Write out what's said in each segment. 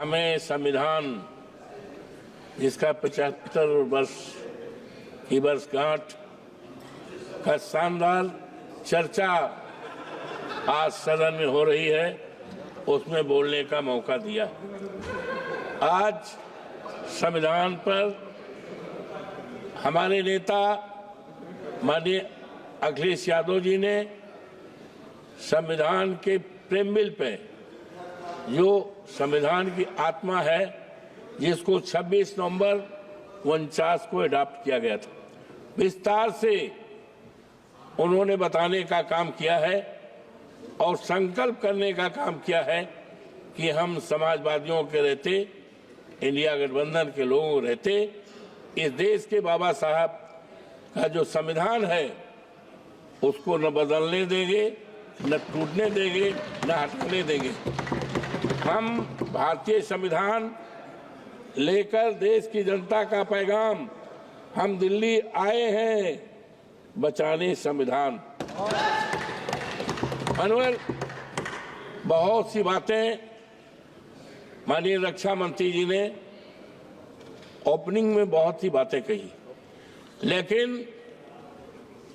हमें संविधान जिसका 75 वर्ष की वर्षगांठ का शानदार चर्चा आज सदन में हो रही है, उसमें बोलने का मौका दिया। आज संविधान पर हमारे नेता माननीय अखिलेश यादव जी ने संविधान के प्रेमबिल पे, जो संविधान की आत्मा है, जिसको 26 नवंबर 49 को अडॉप्ट किया गया था, विस्तार से उन्होंने बताने का काम किया है और संकल्प करने का काम किया है कि हम समाजवादियों के रहते, इंडिया गठबंधन के लोगों रहते, इस देश के बाबा साहब का जो संविधान है उसको न बदलने देंगे, न टूटने देंगे, न हटाने देंगे। हम भारतीय संविधान लेकर देश की जनता का पैगाम, हम दिल्ली आए हैं बचाने संविधान। अनवर, बहुत सी बातें माननीय रक्षा मंत्री जी ने ओपनिंग में बहुत सी बातें कही, लेकिन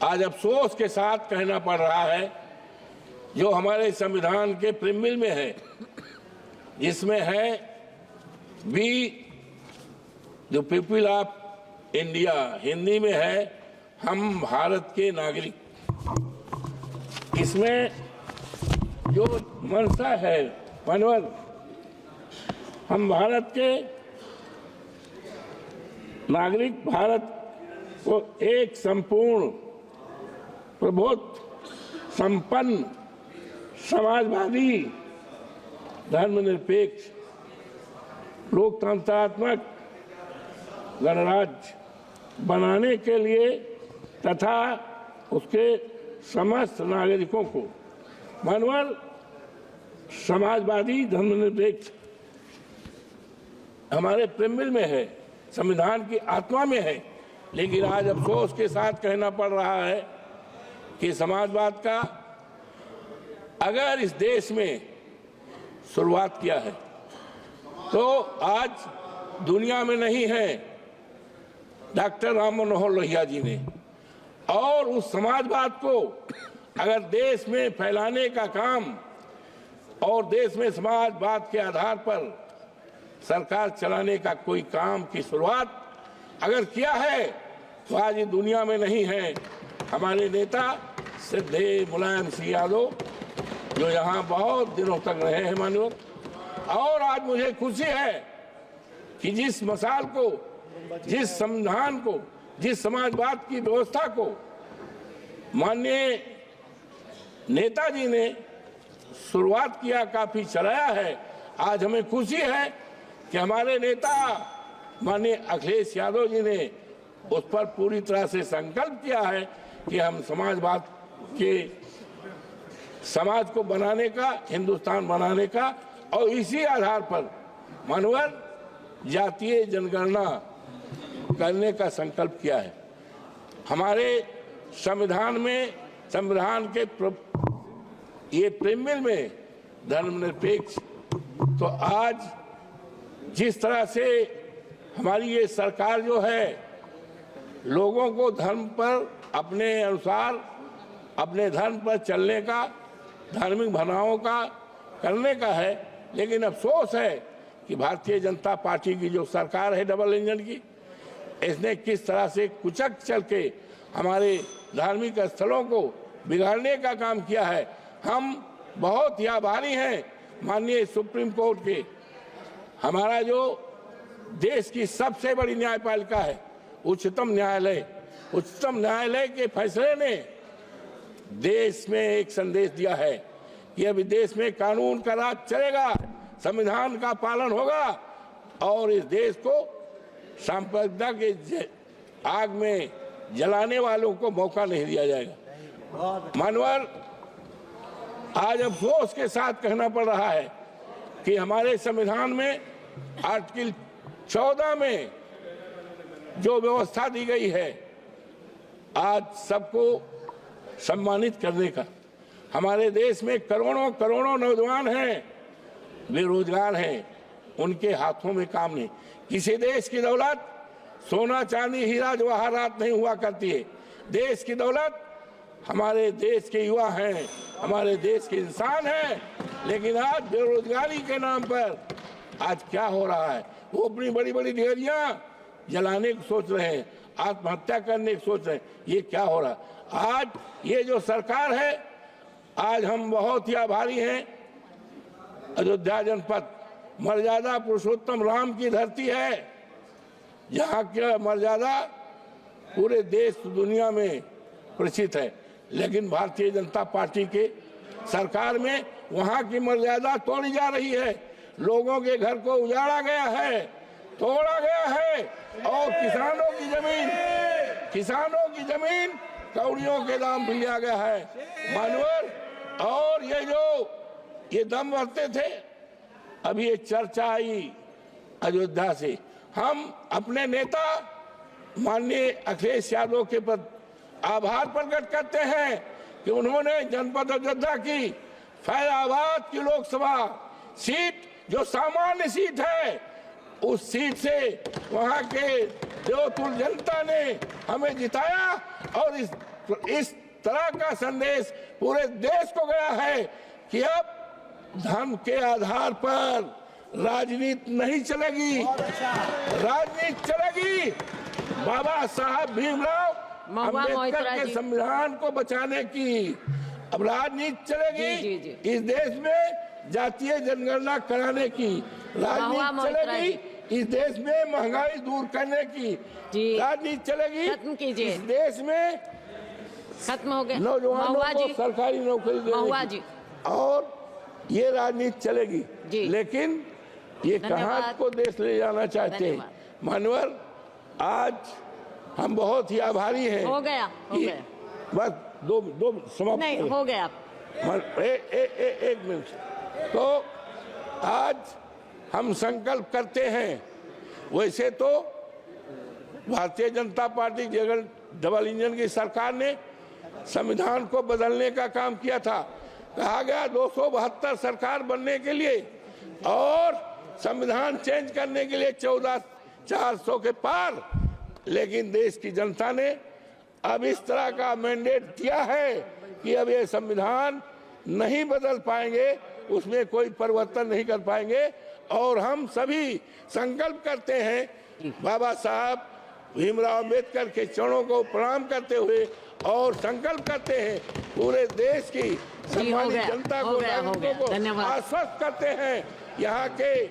आज अफसोस के साथ कहना पड़ रहा है, जो हमारे संविधान के प्रीमिल में है, जिसमें है we the people of India, Hindi में है हम भारत के नागरिक। इसमें जो मंशा है मनोहर, हम भारत के नागरिक, भारत को एक संपूर्ण प्रबुद्ध, संपन्न, समाजवादी, धर्मनिरपेक्ष, लोकतंत्रात्मक गणराज्य बनाने के लिए तथा उसके समस्त नागरिकों को मानव समाजवादी, धर्मनिरपेक्ष हमारे प्रेमबिल में है, संविधान की आत्मा में है। लेकिन आज अफसोस के साथ कहना पड़ रहा है कि समाजवाद का अगर इस देश में शुरुआत किया है तो आज दुनिया में नहीं है डॉक्टर राम मनोहर लोहिया जी ने, और उस समाजवाद को अगर देश में फैलाने का काम और देश में समाजवाद के आधार पर सरकार चलाने का कोई काम की शुरुआत अगर किया है तो आज ये दुनिया में नहीं है। हमारे नेता श्रद्धेय मुलायम सिंह यादव, जो यहाँ बहुत दिनों तक रहे हैं माननीय, और आज मुझे खुशी है कि जिस मसाल को, जिस संविधान को, जिस समाजवाद की व्यवस्था को माननीय नेताजी ने शुरुआत किया, काफी चलाया है, आज हमें खुशी है कि हमारे नेता माननीय अखिलेश यादव जी ने उस पर पूरी तरह से संकल्प किया है कि हम समाजवाद के समाज को बनाने का, हिंदुस्तान बनाने का, और इसी आधार पर मानवर जातीय जनगणना करने का संकल्प किया है। हमारे संविधान में, संविधान के ये प्रीमिल में धर्मनिरपेक्ष, तो आज जिस तरह से हमारी ये सरकार जो है लोगों को धर्म पर अपने अनुसार, अपने धर्म पर चलने का, धार्मिक भावनाओं का करने का है, लेकिन अफसोस है कि भारतीय जनता पार्टी की जो सरकार है डबल इंजन की, इसने किस तरह से कुचक चल के हमारे धार्मिक स्थलों को बिगाड़ने का काम किया है। हम बहुत ही आभारी हैं माननीय सुप्रीम कोर्ट के, हमारा जो देश की सबसे बड़ी न्यायपालिका है उच्चतम न्यायालय, उच्चतम न्यायालय के फैसले ने देश में एक संदेश दिया है कि अभी देश में कानून का राज चलेगा, संविधान का पालन होगा और इस देश को सांप्रदायिकता के आग में जलाने वालों को मौका नहीं दिया जाएगा। मानवर, आज अफसोस के साथ कहना पड़ रहा है कि हमारे संविधान में आर्टिकल 14 में जो व्यवस्था दी गई है आज सबको सम्मानित करने का, हमारे देश में करोड़ों करोड़ों नौजवान हैं, बेरोजगार हैं, उनके हाथों में काम नहीं। किसी देश की दौलत सोना चांदी हीरा जवाहरात नहीं हुआ करती है। देश की दौलत हमारे देश के युवा हैं, हमारे देश के इंसान हैं। लेकिन आज बेरोजगारी के नाम पर आज क्या हो रहा है, वो अपनी बड़ी बड़ी डेयरियां जलाने की सोच रहे हैं, आत्महत्या करने की सोच रहे हैं। ये क्या हो रहा है? आज ये जो सरकार है, आज हम बहुत ही आभारी हैं। अयोध्या जनपद मर्यादा पुरुषोत्तम राम की धरती है। यहाँ की मर्यादा पूरे देश दुनिया में प्रसिद्ध है, लेकिन भारतीय जनता पार्टी के सरकार में वहाँ की मर्यादा तोड़ी जा रही है। लोगों के घर को उजाड़ा गया है, तोड़ा गया है, और किसानों की जमीन कौड़ियों के दाम पे लिया गया है। मानवर और ये दम भरते थे। अभी ये चर्चा आई अयोध्या से। हम अपने नेता माननीय अखिलेश यादव के प्रति आभार प्रकट करते हैं कि उन्होंने जनपद अयोध्या की फैजाबाद की लोकसभा सीट, जो सामान्य सीट है, उस सीट से वहां के देवतुल जनता ने हमें जिताया। और इस तरह का संदेश पूरे देश को गया है कि अब धर्म के आधार पर राजनीति नहीं चलेगी, राजनीति चलेगी बाबा साहब भीमराव अम्बेडकर के संविधान को बचाने की। अब राजनीति चलेगी इस देश में जातीय जनगणना कराने की, राजनीति चलेगी इस देश में महंगाई दूर करने की, राजनीति चलेगी इस देश में खत्म हो गया नौजवानों को सरकारी नौकरी देने की, और ये राजनीति चलेगी। लेकिन ये कहाँ को देश ले जाना चाहते हैं? मानवर, आज हम बहुत ही आभारी हैं। हो गया बस दो समाप्त नहीं हो गया। एक मिनट। तो आज हम संकल्प करते हैं, वैसे तो Bharatiya Janata party double engine की सरकार ने संविधान को बदलने का काम किया था। कहा गया 272 सरकार बनने के लिए और संविधान चेंज करने के लिए 14,400 के पार। लेकिन देश की जनता ने अब इस तरह का मैंडेट दिया है कि अब ये संविधान नहीं बदल पाएंगे, उसमें कोई परिवर्तन नहीं कर पाएंगे। और हम सभी संकल्प करते हैं बाबा साहब भीमराव अम्बेडकर के चरणों को प्रणाम करते हुए, और संकल्प करते हैं पूरे देश की सम्मानित जनता को, नागरिकों को आश्वस्त करते हैं यहाँ के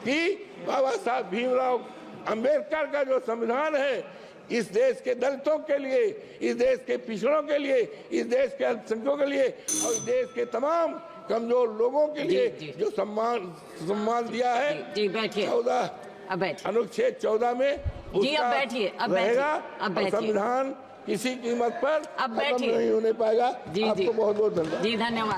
कि बाबा साहब भीमराव अम्बेडकर का जो संविधान है, इस देश के दलितों के लिए, इस देश के पिछड़ों के लिए, इस देश के अल्पसंख्यकों के लिए और इस देश के तमाम कमजोर लोगों के लिए जो सम्मान दिया है। 14 अनुच्छेद 14 में उसका रहेगा। संविधान किसी कीमत पर खत्म नहीं होने पाएगा। आपको बहुत बहुत धन्यवाद। धन्यवाद।